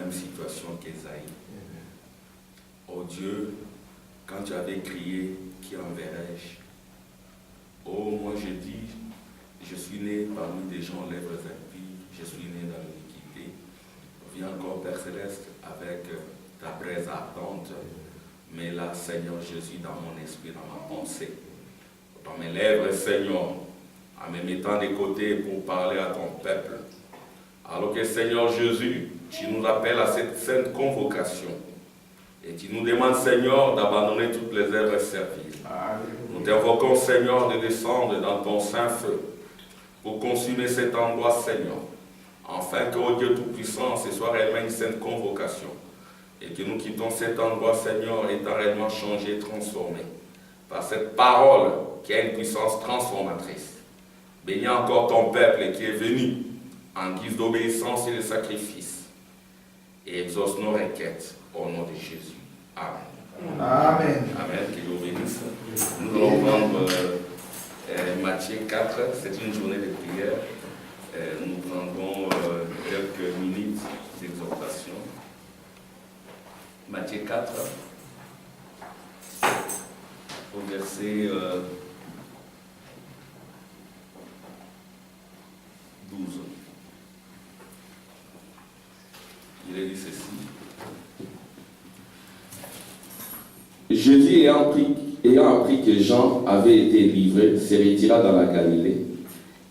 même situation qu'Ésaïe. Oh Dieu, quand tu avais crié, qui enverrai-je? Oh, moi je dis, je suis né parmi des gens aux lèvres impies, je suis né dans l'iniquité. Viens encore, Père Céleste, avec ta braise ardente, mais là, Seigneur Jésus, dans mon esprit, dans ma pensée, dans mes lèvres, Seigneur, en me mettant de côté pour parler à ton peuple. Alors que, Seigneur Jésus, tu nous appelles à cette sainte convocation. Et tu nous demandes, Seigneur, d'abandonner toutes les œuvres serviles. Nous t'invoquons, Seigneur, de descendre dans ton saint feu pour consumer cet endroit, Seigneur, afin que, ô Dieu Tout-Puissant, ce soit réellement une sainte convocation et que nous quittons cet endroit, Seigneur, étant réellement changé, transformé par cette parole qui a une puissance transformatrice. Bénis encore ton peuple qui est venu en guise d'obéissance et de sacrifice et exauce nos requêtes au nom de Jésus. Amen. Amen. Amen, qu'il vous bénisse. Nous allons prendre Matthieu 4, c'est une journée de prière. Nous prendrons quelques minutes d'exhortation. Matthieu 4, au verset 12. Il est dit ceci. Jésus, ayant appris que Jean avait été livré, se retira dans la Galilée.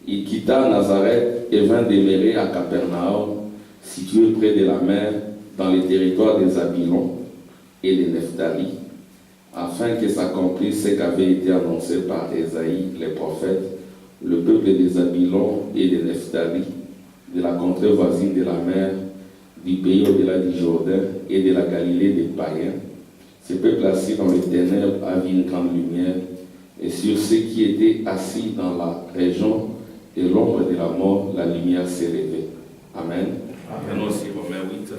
Il quitta Nazareth et vint demeurer à Capernaum, situé près de la mer, dans les territoires des Zabulon et des Nephtali, afin que s'accomplisse ce qu'avait été annoncé par Ésaïe, les prophètes, le peuple des Zabulon et des Nephtali, de la contrée voisine de la mer, du pays au-delà du Jourdain et de la Galilée des païens. Ces peuples assis dans les ténèbres a vu une grande lumière, et sur ceux qui étaient assis dans la région de l'ombre de la mort, la lumière s'est levée. Amen. Amen aussi, Romains 8.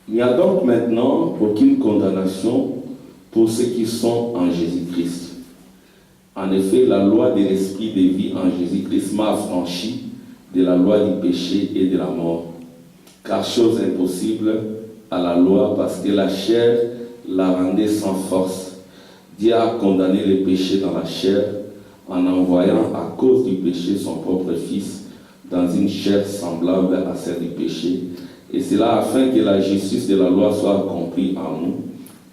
Il n'y a donc maintenant aucune condamnation pour ceux qui sont en Jésus-Christ. En effet, la loi de l'esprit de vie en Jésus-Christ m'a affranchi de la loi du péché et de la mort. Car chose impossible à la loi, parce que la chair la rendait sans force. Dieu a condamné le péché dans la chair en envoyant à cause du péché son propre Fils dans une chair semblable à celle du péché. Et cela afin que la justice de la loi soit accomplie en nous,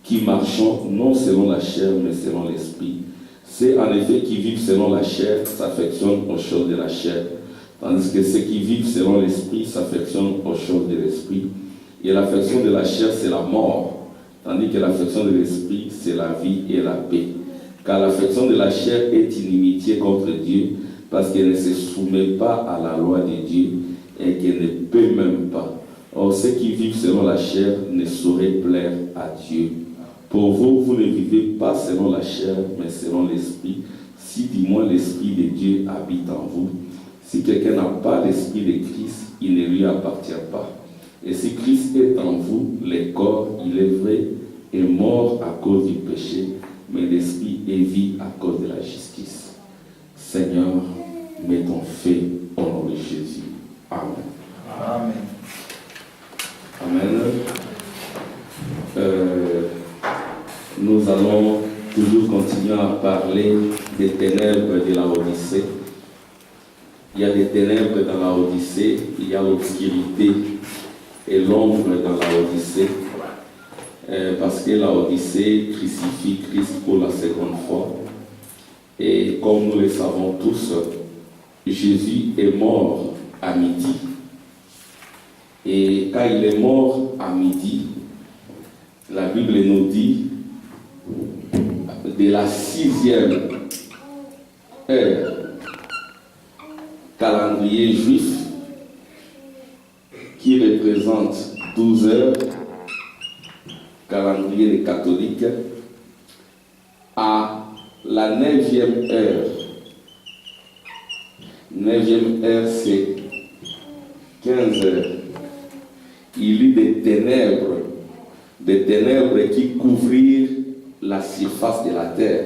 qui marchons non selon la chair, mais selon l'esprit. Ceux en effet qui vivent selon la chair s'affectionnent aux choses de la chair, tandis que ceux qui vivent selon l'esprit s'affectionnent aux choses de l'esprit. Et l'affection de la chair, c'est la mort, tandis que l'affection de l'esprit, c'est la vie et la paix. Car l'affection de la chair est inimitié contre Dieu, parce qu'elle ne se soumet pas à la loi de Dieu, et qu'elle ne peut même pas. Or, ceux qui vivent selon la chair ne sauraient plaire à Dieu. Pour vous, vous ne vivez pas selon la chair, mais selon l'esprit, si du moins l'esprit de Dieu habite en vous. Si quelqu'un n'a pas l'esprit de Christ, il ne lui appartient pas. Et si Christ est en vous, le corps, il est vrai, est mort à cause du péché, mais l'esprit est vie à cause de la justice. Seigneur, mettons fait au nom de Jésus. Amen. Amen. Amen. Nous allons toujours continuer à parler des ténèbres de la Odyssée. Il y a des ténèbres dans la Odyssée, il y a l'obscurité et l'ombre dans la Odyssée. Parce que la Odyssée crucifie Christ pour la seconde fois. Et comme nous le savons tous, Jésus est mort à midi. Et quand il est mort à midi, la Bible nous dit de la 6e heure, calendrier juif, qui représente 12 heures, calendrier des catholiques, à la 9e heure. 9e heure, c'est 15, il y eut des ténèbres qui couvrirent la surface de la terre.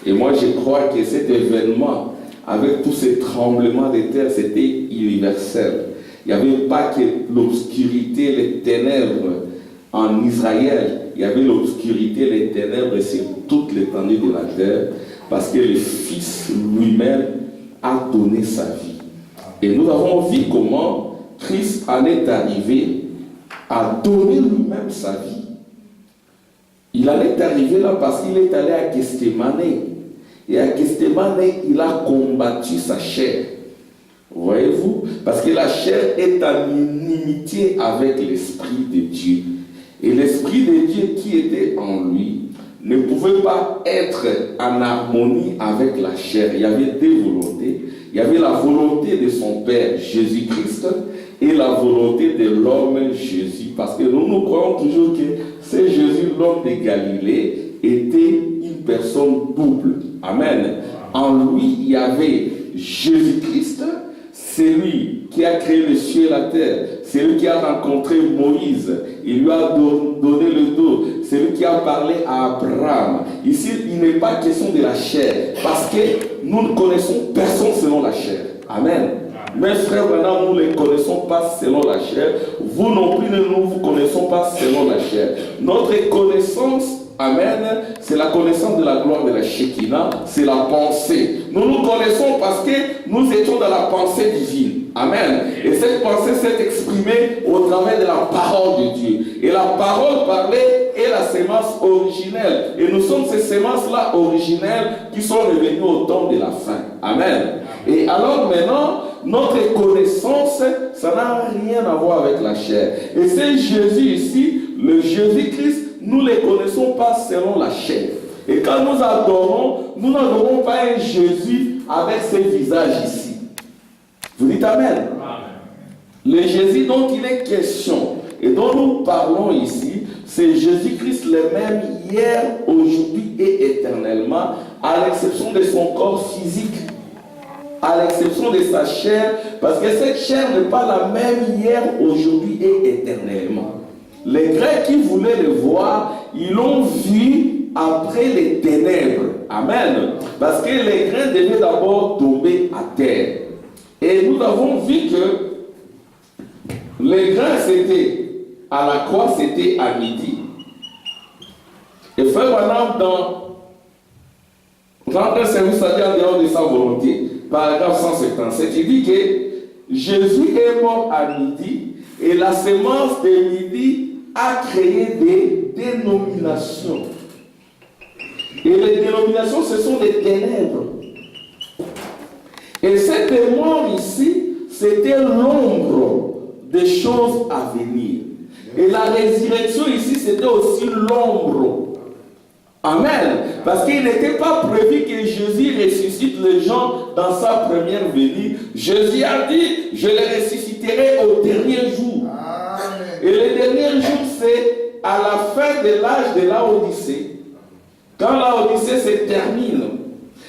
Et moi, je crois que cet événement, avec tous ces tremblements de terre, c'était universel. Il n'y avait pas que l'obscurité, les ténèbres en Israël. Il y avait l'obscurité, les ténèbres sur toute l'étendue de la terre, parce que le Fils lui-même a donné sa vie. Et nous avons vu comment Christ en est arrivé à donner lui-même sa vie. Il en est arrivé là parce qu'il est allé à Gethsémane. Et à Gethsémane, il a combattu sa chair. Voyez-vous? Parce que la chair est en inimitié avec l'Esprit de Dieu. Et l'Esprit de Dieu qui était en lui ne pouvait pas être en harmonie avec la chair. Il y avait deux volontés. Il y avait la volonté de son Père, Jésus-Christ, et la volonté de l'homme Jésus. Parce que nous croyons toujours que c'est Jésus, l'homme de Galilée, était une personne double. Amen. En lui, il y avait Jésus-Christ, c'est lui qui a créé le ciel et la terre. C'est lui qui a rencontré Moïse. Il lui a donné le dos. C'est lui qui a parlé à Abraham. Ici, il n'est pas question de la chair. Parce que nous ne connaissons personne selon la chair. Amen. Mes frères, maintenant, nous ne les connaissons pas selon la chair. Vous non plus, nous ne vous connaissons pas selon la chair. Notre connaissance, amen, c'est la connaissance de la gloire de la Shekinah, c'est la pensée. Nous nous connaissons parce que nous étions dans la pensée divine. Amen. Et cette pensée s'est exprimée au travers de la parole de Dieu. Et la parole parlée est la sémence originelle. Et nous sommes ces sémences-là originelles qui sont revenues au temps de la fin. Amen. Et alors maintenant, notre connaissance, ça n'a rien à voir avec la chair. Et c'est Jésus ici, le Jésus-Christ, nous ne les connaissons pas selon la chair. Et quand nous adorons, nous n'adorons pas un Jésus avec ses visages ici. Vous dites Amen. Amen. Le Jésus dont il est question et dont nous parlons ici, c'est Jésus-Christ le même hier, aujourd'hui et éternellement, à l'exception de son corps physique, à l'exception de sa chair, parce que cette chair n'est pas la même hier, aujourd'hui et éternellement. Les Grecs qui voulaient le voir, ils l'ont vu après les ténèbres. Amen. Parce que les grains devaient d'abord tomber à terre. Et nous avons vu que les grains, c'était à la croix, c'était à midi. Et frère, maintenant, dans un service à dire en dehors de sa volonté, paragraphe 177, il dit que Jésus est mort à midi et la sémence de midi a créé des dénominations. Et les dénominations, ce sont des ténèbres. Et cette mort ici, c'était l'ombre des choses à venir. Et la résurrection ici, c'était aussi l'ombre. Amen. Parce qu'il n'était pas prévu que Jésus ressuscite les gens dans sa première venue. Jésus a dit, je les ressusciterai au dernier jour. Amen. Et le dernier jour, c'est à la fin de l'âge de la Odyssée. Quand la Odyssée se termine,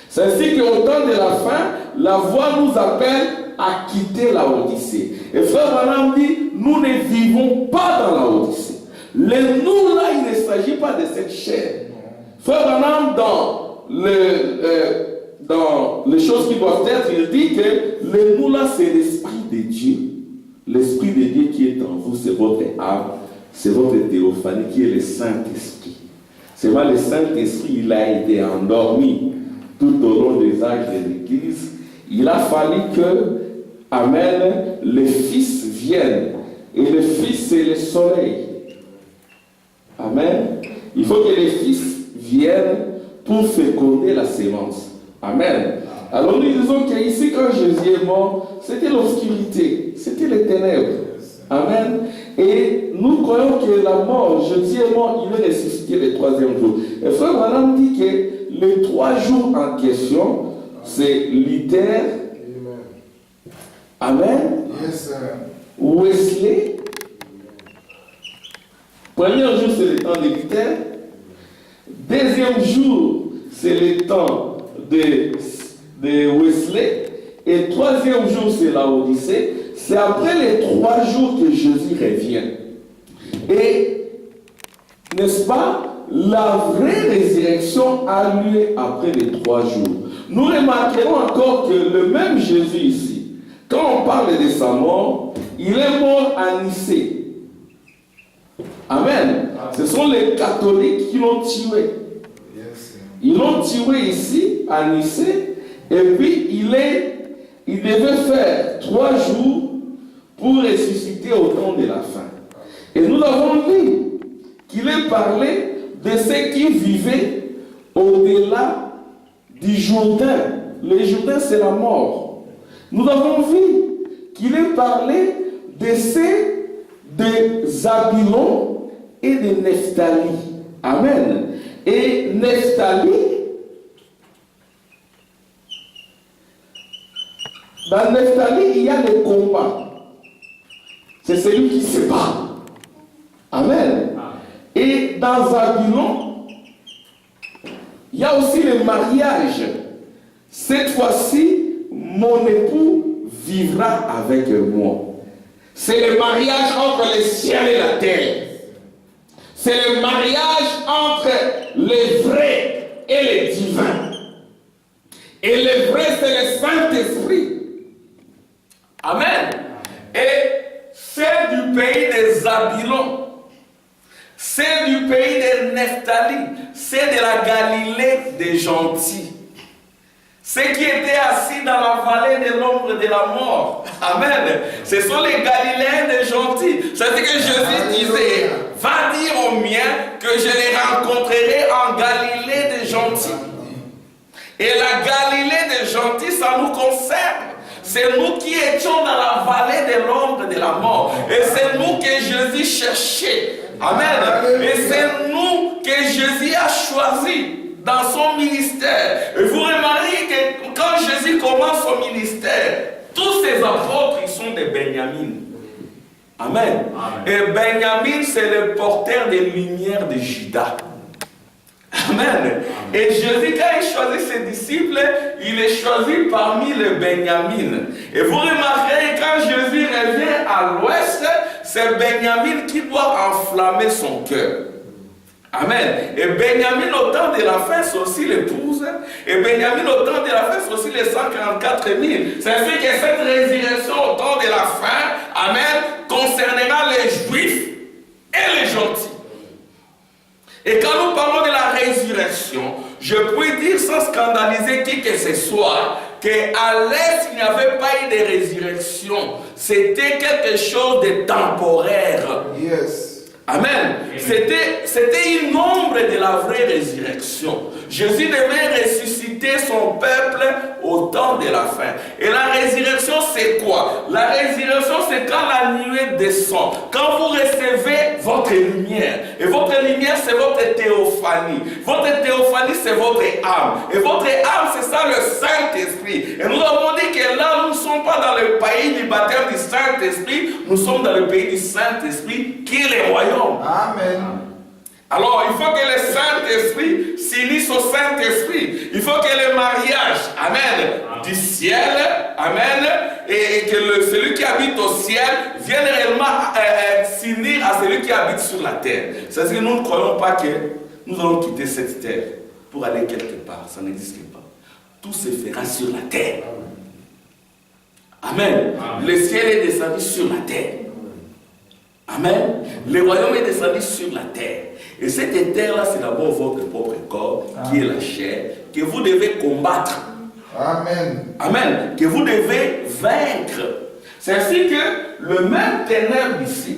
c'est ainsi qu'au temps de la fin, la voix nous appelle à quitter la Odyssée. Et frère Branham dit, nous ne vivons pas dans la Odyssée. Le nous là, il ne s'agit pas de cette chair. Frère Branham, dans les choses qui doivent être, il dit que le nous là, c'est l'Esprit de Dieu. L'Esprit de Dieu qui est en vous, c'est votre âme, c'est votre théophanie qui est le Saint-Esprit. C'est vrai, le Saint-Esprit, il a été endormi tout au long des âges de l'Église. Il a fallu que, amen, le Fils vienne. Et le Fils, c'est le soleil. Amen. Il faut que le Fils vienne pour féconder la sémence. Amen. Alors nous disons qu'ici, quand Jésus est mort, c'était l'obscurité, c'était les ténèbres. Amen. Et nous croyons que la mort, Jésus est mort, il est ressuscité le troisième jour. Et frère Branham dit que les 3 jours en question, c'est Luther. Amen. Yes, Wesley. Premier jour, c'est le temps de Luther. Deuxième jour, c'est le temps de Wesley. Et troisième jour, c'est la Odyssée. c'est après les 3 jours que Jésus revient. Et, n'est-ce pas, la vraie résurrection a lieu après les 3 jours. Nous remarquerons encore que le même Jésus ici, quand on parle de sa mort, il est mort à Nicée. Amen. Ce sont les catholiques qui l'ont tué. Ils l'ont tué ici, à Nicée, et puis il devait faire 3 jours pour ressusciter au temps de la fin. Et nous avons vu qu'il est parlé de ceux qui vivaient au-delà du Jourdain. Le Jourdain, c'est la mort. Nous avons vu qu'il est parlé de ceux de Zabulon et de Nephtali. Amen. Et Nephtali, dans Nephtali, il y a le combat. C'est celui qui se bat. Amen. Et dans Zabulon, il y a aussi le mariage. Cette fois-ci, mon époux vivra avec moi. C'est le mariage entre le ciel et la terre. C'est le mariage entre le vrai et le divin. Et le vrai, c'est le Saint-Esprit. Amen. Et c'est du pays de Zabulon. C'est du pays de Nephtali. C'est de la Galilée des gentils. Ceux qui étaient assis dans la vallée de l'ombre de la mort. Amen. Ce sont les Galiléens des gentils. C'est ce que Jésus disait. Va dire aux miens que je les rencontrerai en Galilée des gentils. Et la Galilée des gentils, ça nous concerne. C'est nous qui étions dans la vallée de l'ombre de la mort. Et c'est nous que Jésus cherchait. Amen. Et c'est nous que Jésus a choisi dans son ministère. Et vous remarquez que quand Jésus commence son ministère, tous ses apôtres, ils sont des Benjamin. Amen. Amen. Et Benjamin, c'est le porteur des lumières de Juda. Amen. Amen. Et Jésus, quand il choisit ses disciples, il les choisit parmi les Benjamin. Et vous remarquerez, quand Jésus revient à l'ouest, c'est Benjamin qui doit enflammer son cœur. Amen. Et Benjamin au temps de la fin, c'est aussi l'épouse. Et Benjamin au temps de la fin, c'est aussi les 144 000. C'est ainsi que cette résurrection au temps de la fin, amen, concernera les juifs et les gentils. Et quand nous parlons de la résurrection, je peux dire sans scandaliser qui que ce soit, qu'à l'Est, il n'y avait pas eu de résurrection. C'était quelque chose de temporaire. Yes. Amen. C'était une ombre de la vraie résurrection. Jésus devait ressusciter son peuple au temps de la fin. Et la résurrection, c'est quoi? La résurrection, c'est quand la nuée descend. Quand vous recevez votre lumière. Et votre lumière, c'est votre théophanie. Votre théophanie, c'est votre âme. Et votre âme, c'est ça le Saint-Esprit. Et nous avons dit que là, nous ne sommes pas dans le pays du baptême du Saint-Esprit. Nous sommes dans le pays du Saint-Esprit, qui est le royaume. Amen. Alors, il faut que le Saint-Esprit s'unisse au Saint-Esprit. Il faut que le mariage, amen, du ciel, amen, et que celui qui habite au ciel vienne réellement s'unir à celui qui habite sur la terre. C'est-à-dire que nous ne croyons pas que nous allons quitter cette terre pour aller quelque part. Ça n'existe pas. Tout se fera sur la terre. Amen. Amen. Le ciel est descendu sur la terre. Amen. Le royaume est descendu sur la terre. Et cette terre-là, c'est d'abord votre propre corps, qui est la chair, que vous devez combattre. Amen. Amen. Que vous devez vaincre. C'est ainsi que le même ténèbre ici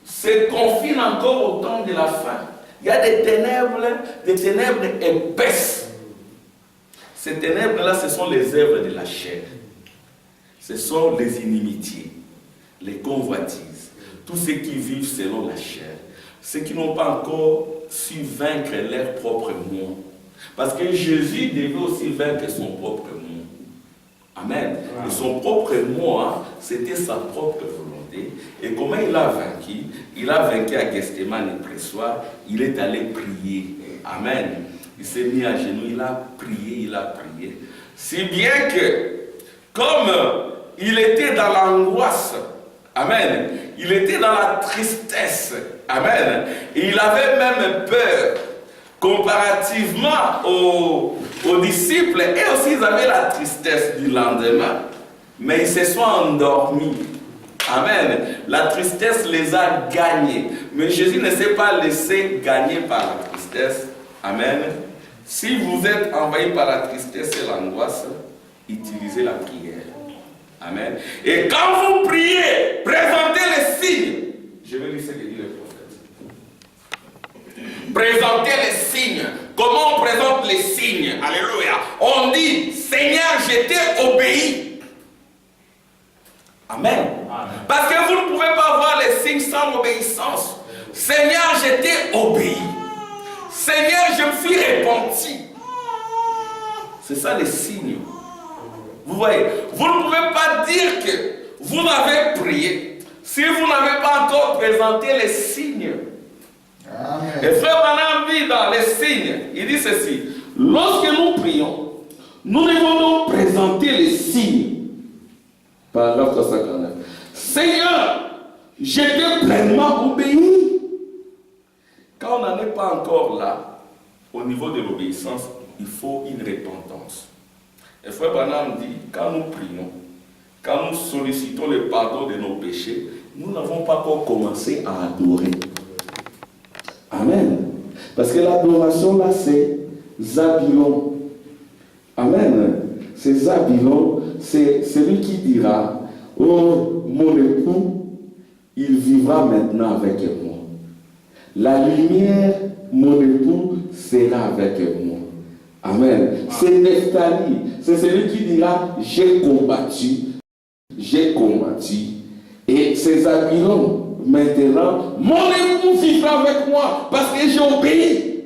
se confine encore au temps de la fin. Il y a des ténèbres épaisses. Ces ténèbres-là, ce sont les œuvres de la chair. Ce sont les inimitiés, les convoitises. Tous ceux qui vivent selon la chair, ceux qui n'ont pas encore su vaincre leur propre moi. Parce que Jésus devait aussi vaincre son propre moi. Amen. Et son propre moi, c'était sa propre volonté. Et comment il a vaincu? Il a vaincu à Gethsémane pressoir. Il est allé prier. Amen. Il s'est mis à genoux, il a prié. Si bien que, comme il était dans l'angoisse. Amen. Il était dans la tristesse. Amen. Et il avait même peur. Comparativement aux disciples, et aussi ils avaient la tristesse du lendemain. Mais ils se sont endormis. Amen. La tristesse les a gagnés. Mais Jésus ne s'est pas laissé gagner par la tristesse. Amen. Si vous êtes envahi par la tristesse et l'angoisse, utilisez la prière. Amen. Et quand vous priez, présentez les signes. Je vais lire ce que dit le prophète. Présentez les signes. Comment on présente les signes? Alléluia. On dit, Seigneur, je t'ai obéi. Amen. Parce que vous ne pouvez pas voir les signes sans obéissance. Seigneur, je t'ai obéi. Seigneur, je me suis repenti. C'est ça les signes. Vous voyez, vous ne pouvez pas dire que vous avez prié si vous n'avez pas encore présenté les signes. Amen. Et frère Branham dit dans les signes, il dit ceci: lorsque nous prions, nous devons donc présenter les signes. Paragraphe 349. Seigneur, je t'ai pleinement obéi. Quand on n'en est pas encore là, au niveau de l'obéissance, il faut une repentance. Et frère Branham dit, quand nous prions, quand nous sollicitons le pardon de nos péchés, nous n'avons pas encore commencé à adorer. Amen. Parce que l'adoration là, c'est Zabilon. Amen. C'est Zabilon, c'est celui qui dira, oh mon époux, il vivra maintenant avec moi. La lumière, mon époux, sera avec moi. Amen. C'est Nephtali, c'est celui qui dira, j'ai combattu. Et c'est Zabilon, maintenant, mon époux vivra avec moi parce que j'ai obéi.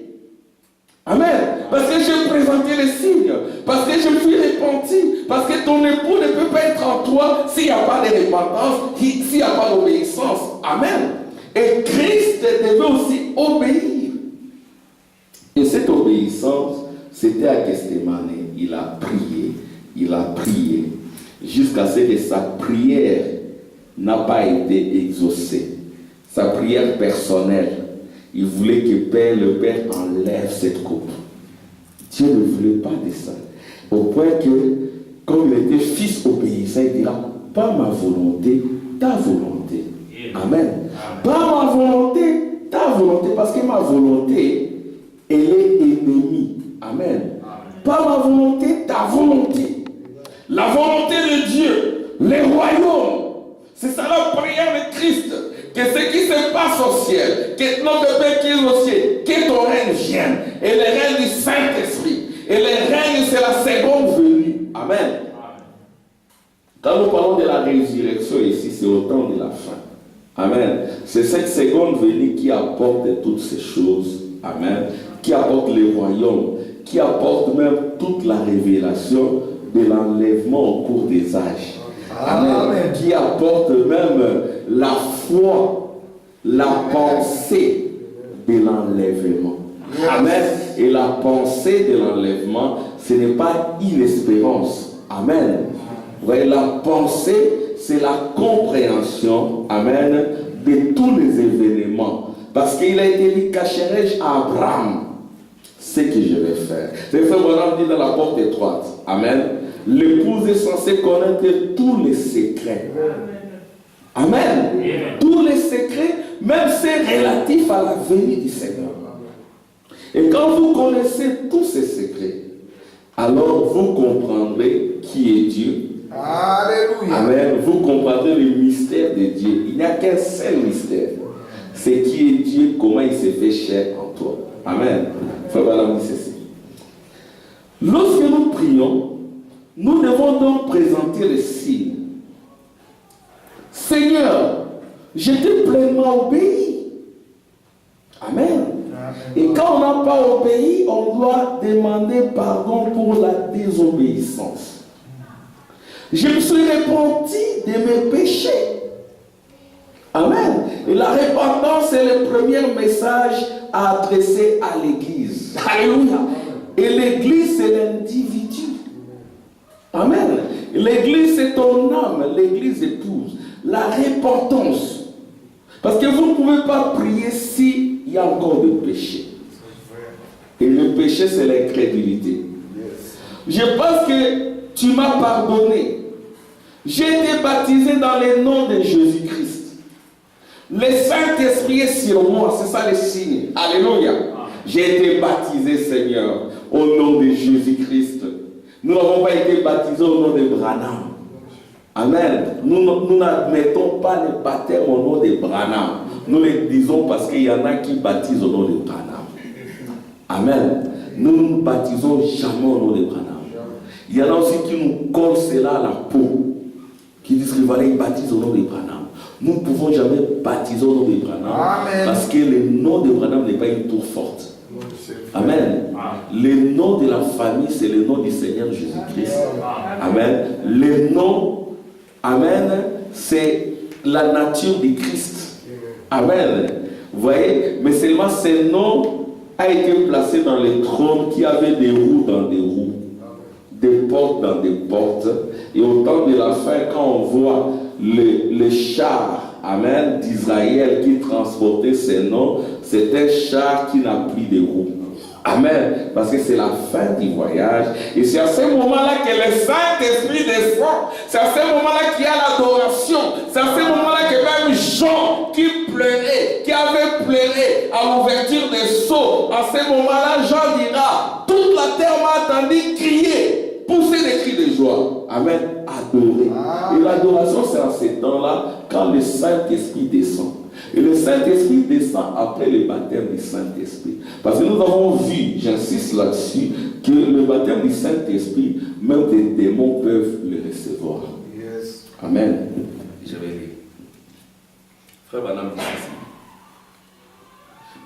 Amen. Parce que j'ai présenté les signes, parce que je me suis repenti, parce que ton époux ne peut pas être en toi s'il n'y a pas de repentance, s'il n'y a pas d'obéissance. Amen. Et Christ devait aussi obéir. Et cette obéissance, c'était à Gethsemane. Il a prié, jusqu'à ce que sa prière n'a pas été exaucée. Sa prière personnelle. Il voulait que le Père enlève cette coupe. Dieu ne voulait pas de ça. Au point que, comme il était fils obéissant, il dira, pas ma volonté, ta volonté. Amen. Pas ma volonté, ta volonté, parce que ma volonté, elle est ennemie. Amen. Pas ma volonté, ta volonté. La volonté de Dieu, les royaumes. C'est ça la prière de Christ. Que ce qui se passe au ciel, que notre Père qui est au ciel, que ton règne vienne. Et le règne du Saint-Esprit. Et le règne, c'est la seconde venue. Amen. Quand nous parlons de la résurrection ici, c'est au temps de la fin. Amen. C'est cette seconde venue qui apporte toutes ces choses. Amen. Qui apporte le royaume. Qui apporte même toute la révélation de l'enlèvement au cours des âges. Amen. Qui apporte même la foi, la pensée de l'enlèvement. Amen. Et la pensée de l'enlèvement, ce n'est pas une espérance. Amen. Vous voyez, la pensée, c'est la compréhension, amen, de tous les événements. Parce qu'il a été dit, cacherai-je à Abraham ce que je vais faire. C'est ce que Branham dit dans la porte étroite. Amen. L'épouse est censée connaître tous les secrets. Amen. Amen. Tous les secrets, même ceux relatifs à la venue du Seigneur. Et quand vous connaissez tous ces secrets, alors vous comprendrez qui est Dieu. Alléluia. Amen. Vous comprendrez le mystère de Dieu. Il n'y a qu'un seul mystère. C'est qui est Dieu, comment il s'est fait chair en toi. Amen. Frère Branham dit ceci. Lorsque nous prions, nous devons donc présenter les signes. Seigneur, je t'ai pleinement obéi. Amen. Et quand on n'a pas obéi, on doit demander pardon pour la désobéissance. Je me suis repenti de mes péchés. Amen. Et la repentance est le premier message à adresser à l'Église. Alléluia. Et l'Église, c'est l'individu. Amen. L'église, c'est ton âme. L'église épouse. La repentance. Parce que vous ne pouvez pas prier s'il y a encore de péché. Et le péché, c'est l'incrédulité. Je pense que tu m'as pardonné. J'ai été baptisé dans le nom de Jésus-Christ. Le Saint-Esprit est sur moi. C'est ça le signe. Alléluia. J'ai été baptisé, Seigneur, au nom de Jésus-Christ. Nous n'avons pas été baptisés au nom de Branham. Amen. Nous n'admettons pas le baptême au nom de Branham. Nous le disons parce qu'il y en a qui baptisent au nom de Branham. Amen. Nous ne nous baptisons jamais au nom de Branham. Il y en a aussi qui nous collent cela à la peau. Qui disent que voilà, ils baptisent au nom de Branham. Nous ne pouvons jamais baptiser au nom de Branham. Amen. Parce que le nom de Branham n'est pas une tour forte. Amen. Le nom de la famille, c'est le nom du Seigneur Jésus-Christ. Amen. Le nom, amen, c'est la nature du Christ. Amen. Vous voyez, mais seulement ce nom a été placé dans les trônes qui avaient des roues dans des roues, des portes dans des portes. Et au temps de la fin, quand on voit les chars, amen, d'Israël qui transportaient ces noms, c'est un char qui n'a plus de roues. Amen. Parce que c'est la fin du voyage. Et c'est à ce moment-là que le Saint-Esprit descend. C'est à ce moment-là qu'il y a l'adoration. C'est à ce moment-là que même Jean qui pleurait, qui avait pleuré à l'ouverture des sceaux, à ce moment-là, Jean dira, toute la terre m'a entendu crier, pousser des cris de joie. Amen. Adorer. Et l'adoration, c'est à ce temps-là, quand le Saint-Esprit descend. Et le Saint-Esprit descend après le baptême du Saint-Esprit. Parce que nous avons vu, j'insiste là-dessus, que le baptême du Saint-Esprit, même des démons peuvent le recevoir. Yes. Amen. Je vais lire. Frère Branham dit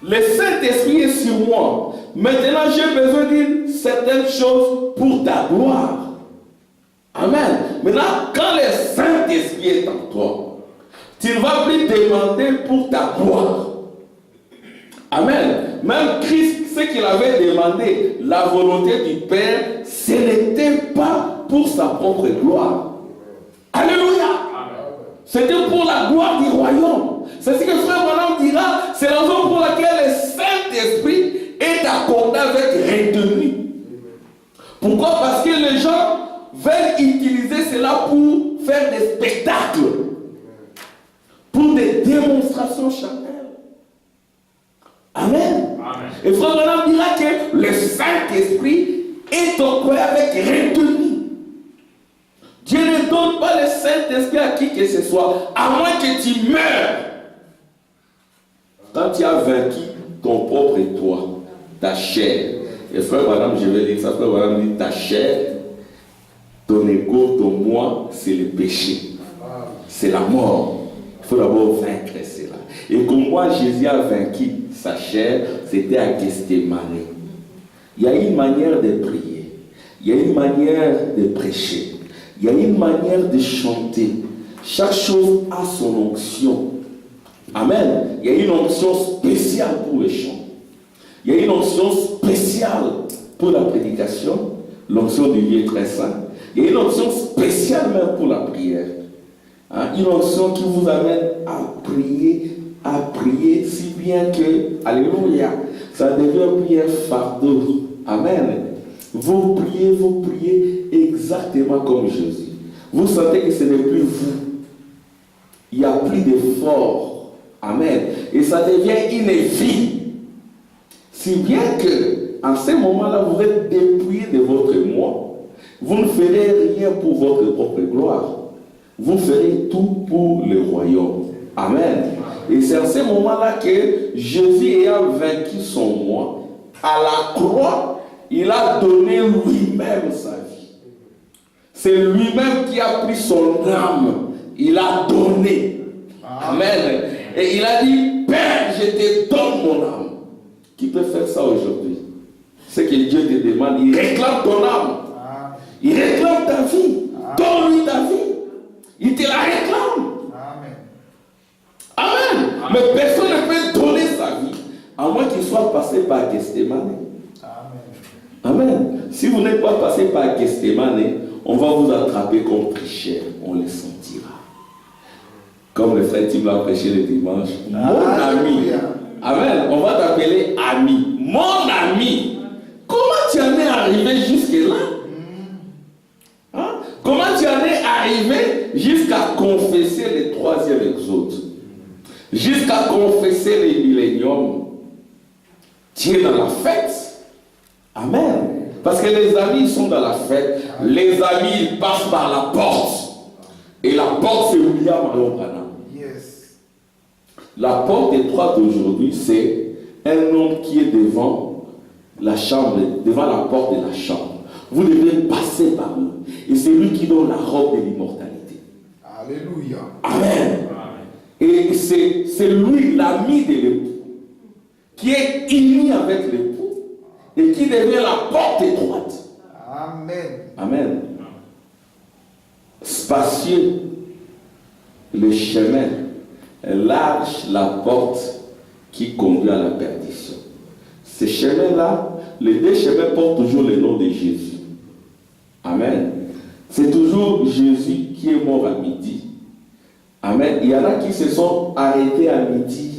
ceci. Le Saint-Esprit est sur moi. Maintenant, j'ai besoin d'une certaine chose pour ta gloire. Amen. Maintenant, quand le Saint-Esprit est en toi, tu ne vas plus demander pour ta gloire. Amen. Même Christ, ce qu'il avait demandé, la volonté du Père, ce n'était pas pour sa propre gloire. Alléluia. C'était pour la gloire du royaume. C'est ce que Frère Branham dira, c'est la raison pour laquelle le Saint-Esprit est accordé avec retenue. Pourquoi? Parce que les gens veulent utiliser cela pour faire des spectacles, pour des démonstrations charnelles. Amen. Amen. Et Frère Branham dira que le Saint-Esprit est employé avec retenue. Dieu ne donne pas le Saint-Esprit à qui que ce soit, à moins que tu meurs. Quand tu as vaincu ton propre toi, ta chair. Et Frère Branham, je vais lire ça, Frère Branham dit, ta chair, ton ego, ton moi, c'est le péché. C'est la mort. Il faut d'abord vaincre cela. Et comme moi, Jésus a vaincu sa chair, c'était à Gethsémane. Il y a une manière de prier. Il y a une manière de prêcher. Il y a une manière de chanter. Chaque chose a son onction. Amen. Il y a une onction spéciale pour le chant. Il y a une onction spéciale pour la prédication, l'onction du lieu très saint. Il y a une onction spéciale même pour la prière. Une onction qui vous amène à prier si bien que, alléluia, ça devient plus un fardeau. Amen. Vous priez exactement comme Jésus. Vous sentez que ce n'est plus vous. Il n'y a plus d'effort. Amen. Et ça devient une vie. Si bien que, en ce moment-là, vous êtes dépouillé de votre moi, vous ne ferez rien pour votre propre gloire. Vous ferez tout pour le royaume. Amen. Et c'est à ce moment-là que Jésus ayant vaincu son moi, à la croix, il a donné lui-même sa vie. C'est lui-même qui a pris son âme. Il a donné. Amen. Et il a dit, Père, je te donne mon âme. Qui peut faire ça aujourd'hui? C'est que Dieu te demande, il réclame ton âme. Il réclame ta vie. Donne-lui ta vie. Il te la réclame. Amen. Mais personne ne peut donner sa vie à moins qu'il soit passé par Gethsémane. Amen. Si vous n'êtes pas passé par Gethsémane, on va vous attraper comme tricheurs, on les sentira. Comme le frère Tim l'a prêché le dimanche. Mon ami. Amen. On va t'appeler ami. Mon ami. Comment tu en es arrivé jusque-là? Hein? Comment tu en es arrivé jusqu'à confesser le 3e exode? Jusqu'à confesser les milléniums? Tu es dans la fête. Amen. Parce que les amis ils sont dans la fête. Les amis ils passent par la porte. Et la porte c'est William Alon-Branham. Yes. La porte étroite d'aujourd'hui c'est un homme qui est devant la chambre, devant la porte de la chambre. Vous devez passer par lui. Et c'est lui qui donne la robe de l'immortalité. Alléluia. Amen. Et c'est lui l'ami de l'époux qui est uni avec l'époux et qui devient la porte étroite. Amen. Amen. Spacieux le chemin, large la porte qui conduit à la perdition. Ces chemins-là, les deux chemins portent toujours le nom de Jésus. Amen. C'est toujours Jésus qui est mort à midi. Amen. Il y en a qui se sont arrêtés à midi.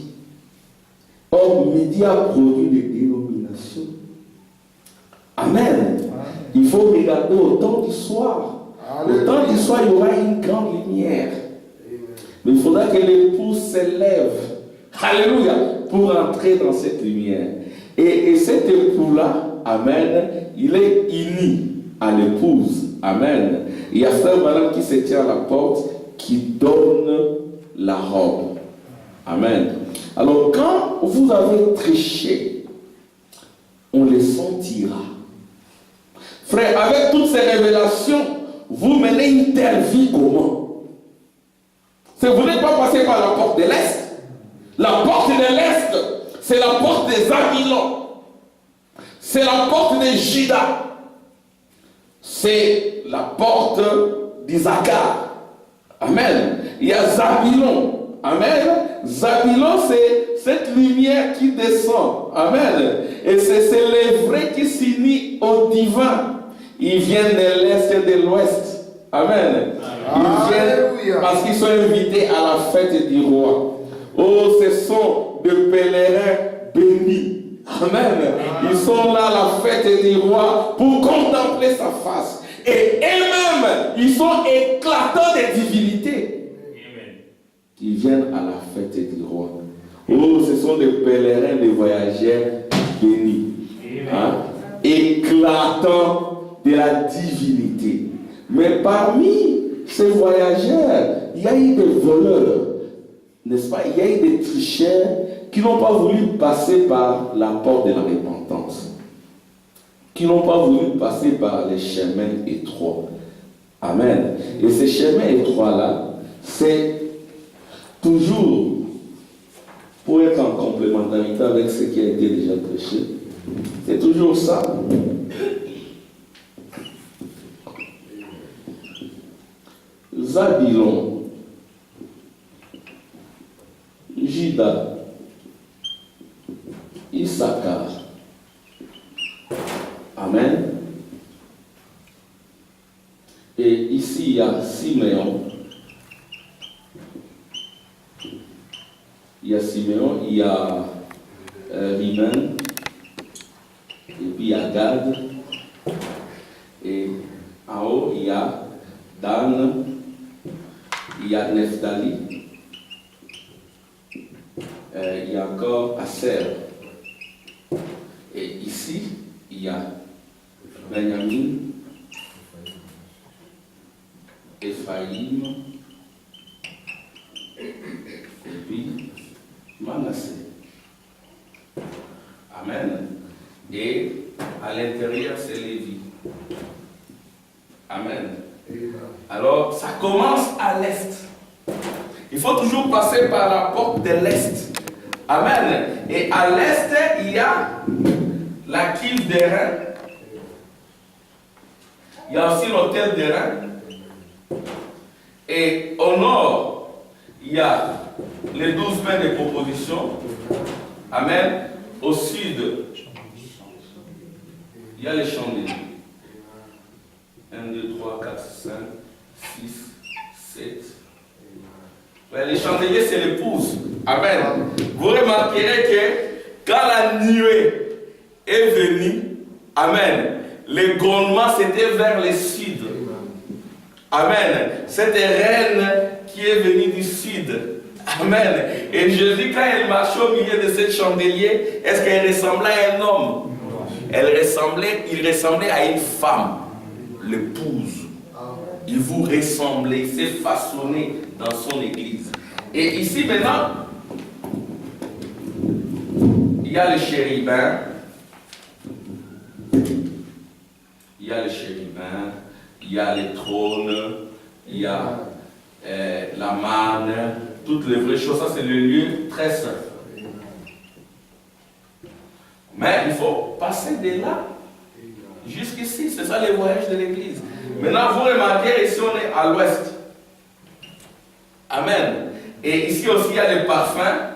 Or, midi a produit des dénominations. Amen. Il faut regarder au temps du soir. Au temps du soir, il y aura une grande lumière. Mais il faudra que l'épouse s'élève. Alléluia. Pour entrer dans cette lumière. Et cet époux-là, amen, il est uni à l'épouse. Amen. Il y a frère madame qui se tient à la porte, qui donne la robe. Amen. Alors quand vous avez triché, on les sentira. Frère, avec toutes ces révélations, vous menez une telle vie comment? Vous n'êtes pas passé par la porte de l'Est. La porte de l'Est, c'est la porte des Zabilon. C'est la porte de Juda. C'est la porte d'Isaacar. Amen. Il y a Zabilon. Amen. Zabilon, c'est cette lumière qui descend. Amen. Et c'est les vrais qui s'unissent au divin. Ils viennent de l'Est et de l'Ouest. Amen. Ils viennent parce qu'ils sont invités à la fête du roi. Oh, ce sont des pèlerins bénis. Amen. Ils sont là à la fête du roi pour contempler sa face. Et eux-mêmes, ils sont éclatants de divinité. Qui viennent à la fête du roi. Oh, ce sont des pèlerins, des voyageurs bénis. Hein? Éclatants de la divinité. Mais parmi ces voyageurs, il y a eu des voleurs. N'est-ce pas? Il y a eu des tricheurs qui n'ont pas voulu passer par la porte de la repentance. Qui n'ont pas voulu passer par les chemins étroits. Amen. Et ces chemins étroits-là, c'est toujours pour être en complémentarité avec ce qui a été déjà prêché. C'est toujours ça. Zabilon, Juda, Issachar. Amen. Et ici, il y a Siméon. Il y a Siméon, il y a Rimen, et puis il y a Gad. Et en haut, il y a Dan, il y a Nephtali. Il y a encore Aser. Et ici, il y a Benjamin, Ephraïm, et puis Manassé. Amen. Et à l'intérieur, c'est Lévi. Amen. Alors, ça commence à l'est. Il faut toujours passer par la porte de l'est. Amen. Et à l'est, il y a la cuve des reins. Il y a aussi l'hôtel des reins. Et au nord, il y a les 12 pains de proposition. Amen. Au sud, il y a les chandeliers. 1, 2, 3, 4, 5, 6, 7. Ouais, les chandeliers, c'est l'épouse. Amen. Vous remarquerez que quand la nuée est venue, amen, les grondements c'était vers le sud. Amen. Cette reine qui est venue du sud. Amen. Et Jésus, quand elle marchait au milieu de ce chandelier, est-ce qu'elle ressemblait à un homme? Il ressemblait à une femme, l'épouse. Il vous ressemblait, il s'est façonné dans son église. Et ici maintenant, il y a le chérubin. Il y a le chérubin, il y a les trônes, il y a la manne, toutes les vraies choses. Ça, c'est le lieu très saint. Mais il faut passer de là jusqu'ici. C'est ça les voyages de l'église. Maintenant, vous remarquez, ici, on est à l'ouest. Amen. Et ici aussi, il y a les parfums.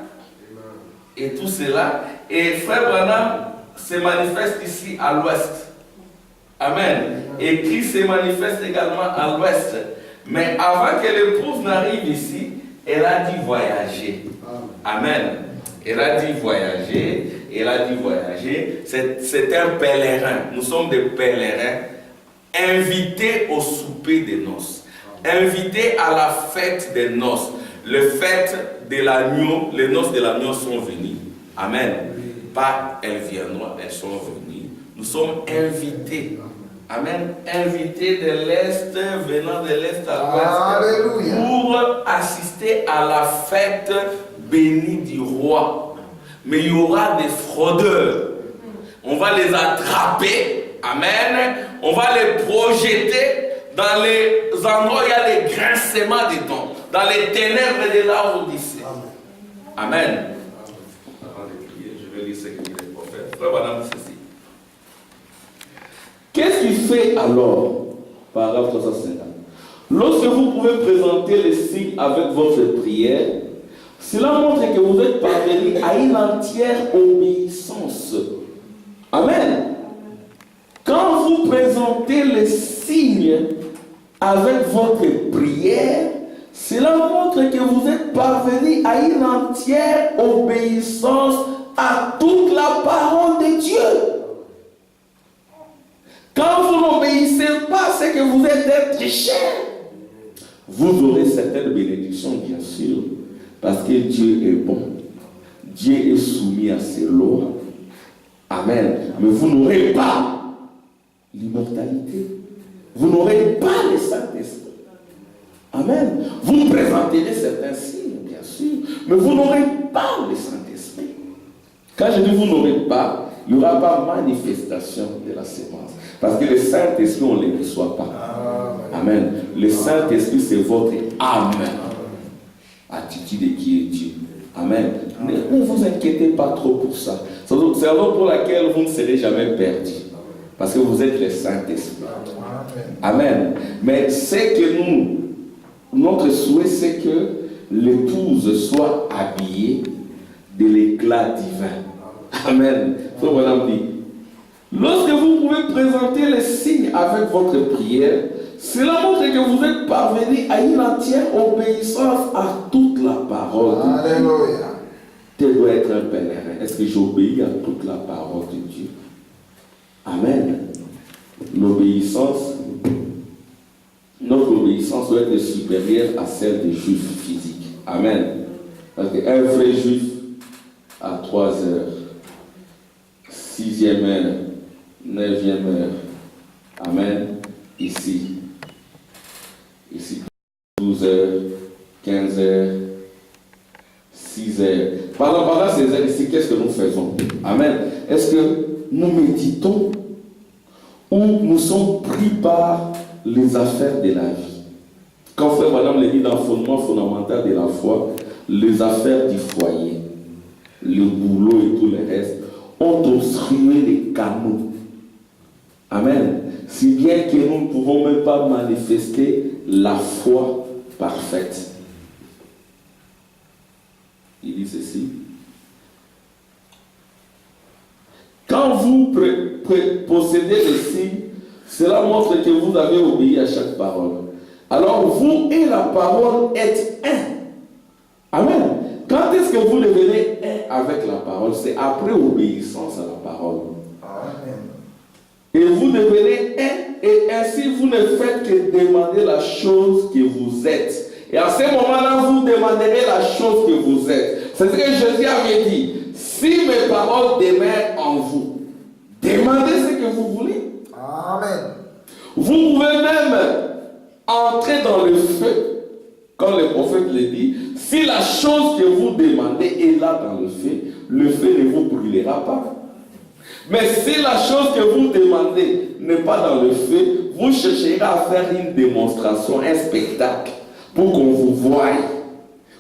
Et tout cela. Et Frère Branham se manifeste ici à l'ouest. Amen. Et Christ se manifeste également à l'ouest. Mais avant que l'épouse n'arrive ici, elle a dit voyager. Amen. Elle a dit voyager. Elle a dit voyager. C'est un pèlerin. Nous sommes des pèlerins invités au souper des noces. Invités à la fête des noces. Le fête de l'agneau, les noces de l'agneau sont venues. Amen. Pas elles viendront, elles sont venues. Nous sommes invités. Amen. Invités de l'Est, venant de l'Est à l'Ouest, pour assister à la fête bénie du roi. Mais il y aura des fraudeurs. On va les attraper. Amen. On va les projeter dans les endroits où il y a les grincements des dents, dans les ténèbres de la Odyssée. Amen. Avant de prier, je vais lire ce que dit le prophète. Frère Madame, ceci. Qu'est-ce qu'il fait alors? Paragraphe 350. Lorsque vous pouvez présenter les signes avec votre prière, cela montre que vous êtes parvenu à une entière obéissance. Amen. Quand vous présentez les signes avec votre prière, cela montre que vous êtes parvenu à une entière obéissance à toute la parole de Dieu. Quand vous n'obéissez pas, c'est que vous êtes des tricheurs. Vous aurez certaines bénédictions, bien sûr, parce que Dieu est bon. Dieu est soumis à ses lois. Amen. Mais vous n'aurez pas l'immortalité. Vous n'aurez pas le Saint-Esprit. Amen. Vous présenterez certains signes, bien sûr, mais vous n'aurez pas le Saint-Esprit. Quand je dis vous n'aurez pas, il n'y aura pas manifestation de la sémence. Parce que le Saint-Esprit, on ne le reçoit pas. Amen. Le Saint-Esprit, c'est votre âme. Attitude de qui est Dieu. Amen. Ne vous inquiétez pas trop pour ça. C'est la raison pour laquelle vous ne serez jamais perdu. Parce que vous êtes le Saint-Esprit. Amen. Mais c'est que notre souhait, c'est que l'épouse soit habillée de l'éclat divin. Amen. Frère Branham dit, lorsque vous pouvez présenter les signes avec votre prière, cela montre que vous êtes parvenu à une entière obéissance à toute la parole de Dieu. Alléluia. Tu dois être un pèlerin. Est-ce que j'obéis à toute la parole de Dieu? Amen. L'obéissance, notre obéissance doit être supérieure à celle des juifs physiques. Amen. Parce qu'un vrai juif à 3 heures, 6e heure, 9e heure. Amen. Ici, 12 heures, 15 heures, 6 heures. Pendant ces heures ici, qu'est-ce que nous faisons? Amen. Est-ce que nous méditons ou nous sommes pris par les affaires de la vie? Quand Frère Madame le dit dans le fondement fondamental de la foi, les affaires du foyer, le boulot et tout le reste, ont obstrué les canaux. Amen. Si bien que nous ne pouvons même pas manifester la foi parfaite. Il dit ceci. Quand vous possédez les signes, Cela montre que vous avez obéi à chaque parole. Alors vous et la parole êtes un. Amen. Quand est-ce que vous devenez un avec la parole? C'est après obéissance à la parole. Amen. Et vous devenez un, et ainsi vous ne faites que demander la chose que vous êtes. Et à ce moment-là, vous demanderez la chose que vous êtes. C'est ce que Jésus avait dit. Si mes paroles demeurent en vous, demandez ce que vous voulez. Amen. Vous pouvez même entrer dans le feu, comme le prophète le dit. Si la chose que vous demandez est là dans le feu ne vous brûlera pas. Mais si la chose que vous demandez n'est pas dans le feu, vous chercherez à faire une démonstration, un spectacle, pour qu'on vous voie.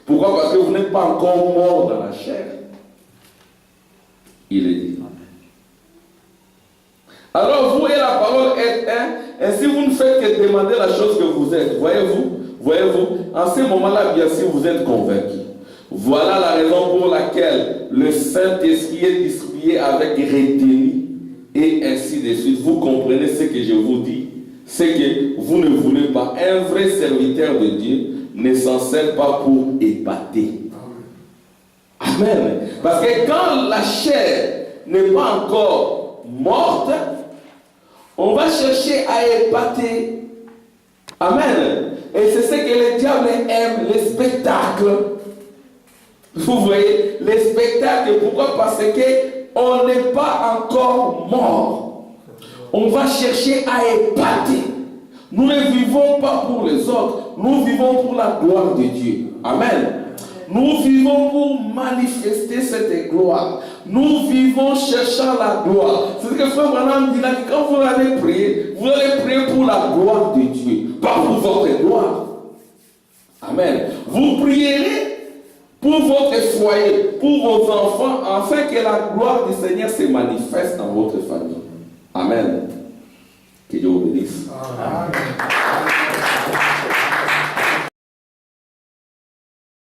Pourquoi? Parce que vous n'êtes pas encore mort dans la chair. Il est dit. Alors vous et la parole êtes un, et si vous ne faites que demander la chose que vous êtes, voyez-vous, en ce moment-là, bien sûr, vous êtes convaincus. Voilà la raison pour laquelle le Saint-Esprit est distribué avec retenue, et ainsi de suite. Vous comprenez ce que je vous dis? C'est que vous ne voulez pas. Un vrai serviteur de Dieu ne s'en sert pas pour épater. Amen. Parce que quand la chair n'est pas encore morte, on va chercher à épater. Amen. Et c'est ce que le diable aime, les spectacles. Vous voyez, les spectacles. Pourquoi? Parce qu'on n'est pas encore mort. On va chercher à épater. Nous ne vivons pas pour les autres. Nous vivons pour la gloire de Dieu. Amen. Nous vivons pour manifester cette gloire. Nous vivons cherchant la gloire. C'est ce que Frère Branham dit là, que quand vous allez prier pour la gloire de Dieu, pas pour votre gloire. Amen. Vous prierez pour votre foyer, pour vos enfants, afin que la gloire du Seigneur se manifeste dans votre famille. Amen. Que Dieu vous bénisse. Amen.